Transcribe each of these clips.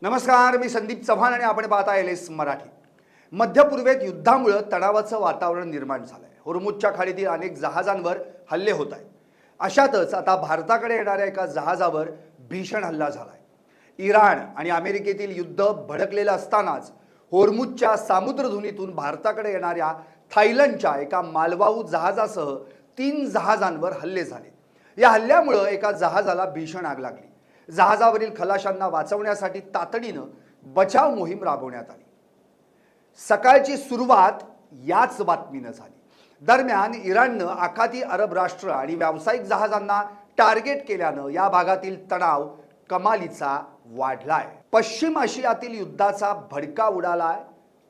नमस्कार, मी संदीप चव्हाण आणि आपण पाहता एलएस मराठी। मध्य पूर्वेत युद्धामुळे तणावाचं वातावरण निर्माण झालंय। होर्मुझच्या खाडीतील अनेक जहाजांवर हल्ले होत आहेत। अशातच आता भारताकडे येणाऱ्या एका जहाजावर भीषण हल्ला झालाय। इराण आणि अमेरिकेतील युद्ध भडकलेलं असतानाच होर्मुझच्या सामुद्रधुनीतून भारताकडे येणाऱ्या थायलंडच्या एका मालवाहू जहाजासह 3 जहाजांवर हल्ले झाले। या हल्ल्यामुळे एका जहाजाला भीषण आग लागली। जहाजावरील खलाशांना वाचवण्यासाठी तातडीनं बचाव मोहीम राबवण्यात आली। सकाळची सुरुवात याच बातमीनं झाली। दरम्यान इराणनं आखाती अरब राष्ट्र आणि व्यावसायिक जहाजांना टार्गेट केल्यानं या भागातील तणाव कमालीचा वाढलाय। पश्चिम आशियातील युद्धाचा भडका उडालाय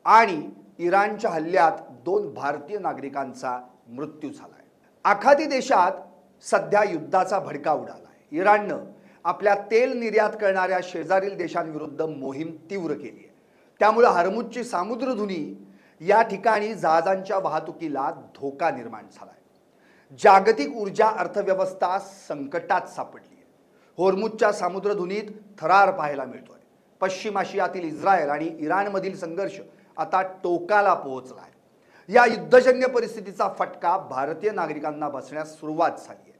आणि इराणच्या हल्ल्यात 2 भारतीय नागरिकांचा मृत्यू झालाय। आखाती देशात सध्या युद्धाचा भडका उडालाय। इराणनं आपल्या तेल निर्यात करणाऱ्या शेजारील देशांविरुद्ध मोहीम तीव्र केली आहे। त्यामुळे होर्मुझची सामुद्रधुनी या ठिकाणी जहाजांच्या वाहतुकीला धोका निर्माण झालाय। जागतिक ऊर्जा अर्थव्यवस्था संकटात सापडली आहे। होर्मुझच्या सामुद्रधुनीत थरार पाहायला मिळतोय। पश्चिम आशियातील इस्रायल आणि इराणमधील संघर्ष आता टोकाला पोहोचलाय। या युद्धजन्य परिस्थितीचा फटका भारतीय नागरिकांना बसण्यास सुरुवात झाली आहे।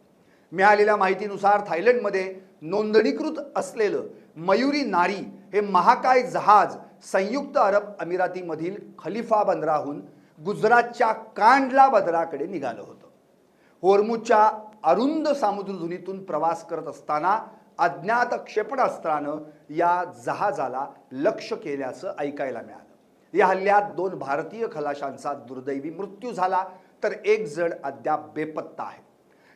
मिळालेल्या माहितीनुसार थायलंडमध्ये नोंदणीकृत असलेलं मयुरी नारी हे महाकाय जहाज संयुक्त अरब अमिरातीमधील खलिफा बंदराहून गुजरातच्या कांडला बंदराकडे निघालं होतं। होर्मुझच्या अरुंद सामुद्रधुनीतून प्रवास करत असताना अज्ञात क्षेपणास्त्रानं या जहाजाला लक्ष्य केल्याचं ऐकायला मिळालं। या हल्ल्यात 2 भारतीय खलाशांचा दुर्दैवी मृत्यू झाला, तर 1 जण अद्याप बेपत्ता आहे।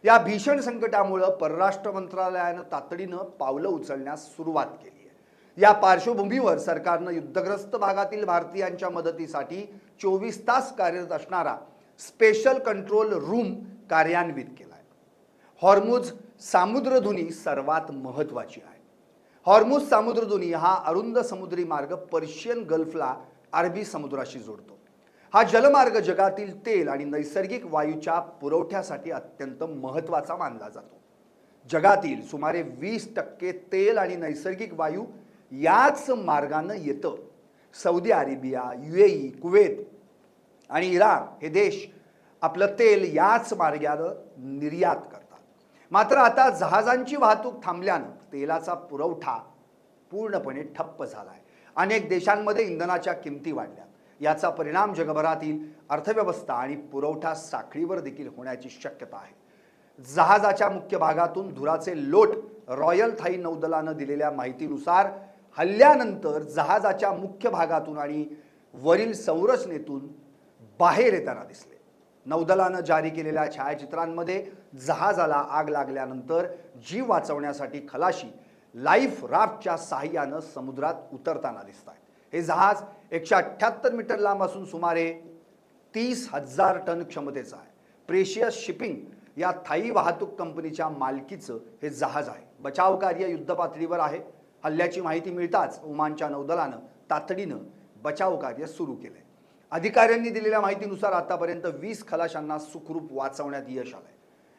या भीषण संकटामुळे परराष्ट्र मंत्रालयानं तातडीनं पावलं उचलण्यास सुरुवात केली आहे। या पार्श्वभूमीवर सरकारनं युद्धग्रस्त भागातील भारतीयांच्या मदतीसाठी 24 तास कार्यरत असणारा स्पेशल कंट्रोल रूम कार्यान्वित केलाय। होर्मुझ सामुद्रधुनी सर्वात महत्त्वाची आहे। होर्मुझ सामुद्रधुनी हा अरुंद समुद्री मार्ग पर्शियन गल्फला अरबी समुद्राशी जोडतो। हा जलमार्ग जगातील तेल आणि नैसर्गिक वायूच्या पुरवठ्यासाठी अत्यंत महत्त्वाचा मानला जातो। जगातील सुमारे 20% तेल आणि नैसर्गिक वायू याच मार्गाने येतं। सौदी अरेबिया, यूएई, कुवेत आणि इराण हे देश आपलं तेल याच मार्गाने निर्यात करतात। मात्र आता जहाजांची वाहतूक थांबल्यानं तेलाचा पुरवठा पूर्णपणे ठप्प झालाय। अनेक देशांमध्ये इंधनाच्या किमती वाढल्या। याचा परिणाम जगभरातील अर्थव्यवस्था आणि पुरवठा साखळीवर देखील होण्याची शक्यता आहे। जहाजाच्या मुख्य भागातून धुराचे लोट रॉयल थाई नौदलानं दिलेल्या माहितीनुसार हल्ल्यानंतर जहाजाच्या मुख्य भागातून आणि वरील संरचनेतून बाहेर येताना दिसले। नौदलानं जारी केलेल्या छायाचित्रांमध्ये जहाजाला आग लागल्यानंतर जीव वाचवण्यासाठी खलाशी लाईफ राफ्टच्या सहाय्यानं समुद्रात उतरताना दिसतात। हे जहाज 178 मीटर लांब असून सुमारे 30,000 टन क्षमतेचं आहे। प्रेशियस शिपिंग या थाई वाहतूक कंपनीच्या मालकीचं हे जहाज आहे। बचाव कार्य युद्धपातळीवर आहे। हल्ल्याची माहिती मिळताच ओमानच्या नौदलानं तातडीनं बचाव कार्य सुरू केलंय। अधिकाऱ्यांनी दिलेल्या माहितीनुसार आतापर्यंत 20 खलाशांना सुखरूप वाचवण्यात यश आलंय।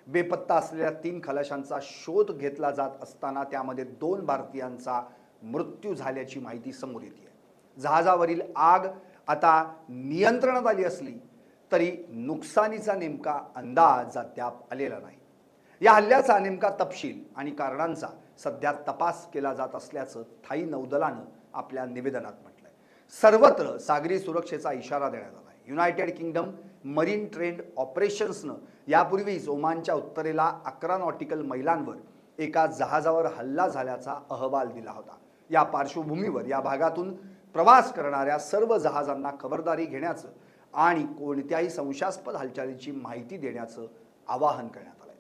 बेपत्ता असलेल्या 3 खलाशांचा शोध घेतला जात असताना त्यामध्ये 2 भारतीयांचा मृत्यू झाल्याची माहिती समोर येते। जहाजावरील आग आता नियंत्रणात आली असली तरी नुकसानीचा नेमका अंदाज अद्याप आलेला नाही। या हल्ल्याचा नेमका तपशील आणि कारणांचा सध्या तपास केला जात असल्याचं थाई नौदलानं आपल्या निवेदनात म्हटलंय। सर्वत्र सागरी सुरक्षेचा इशारा देण्यात आलाय। युनायटेड किंगडम मरीन ट्रेंड ऑपरेशन्सनं यापूर्वीच ओमानच्या उत्तरेला 11 नॉटिकल मैलांवर एका जहाजावर हल्ला झाल्याचा अहवाल दिला होता। या पार्श्वभूमीवर या भागातून प्रवास करणाऱ्या सर्व जहाजांना खबरदारी घेण्याचं आणि कोणत्याही संशयास्पद हालचालीची माहिती देण्याचं आवाहन करण्यात आलंय।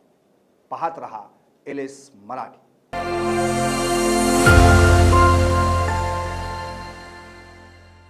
पाहत रहा एलएस मराठी।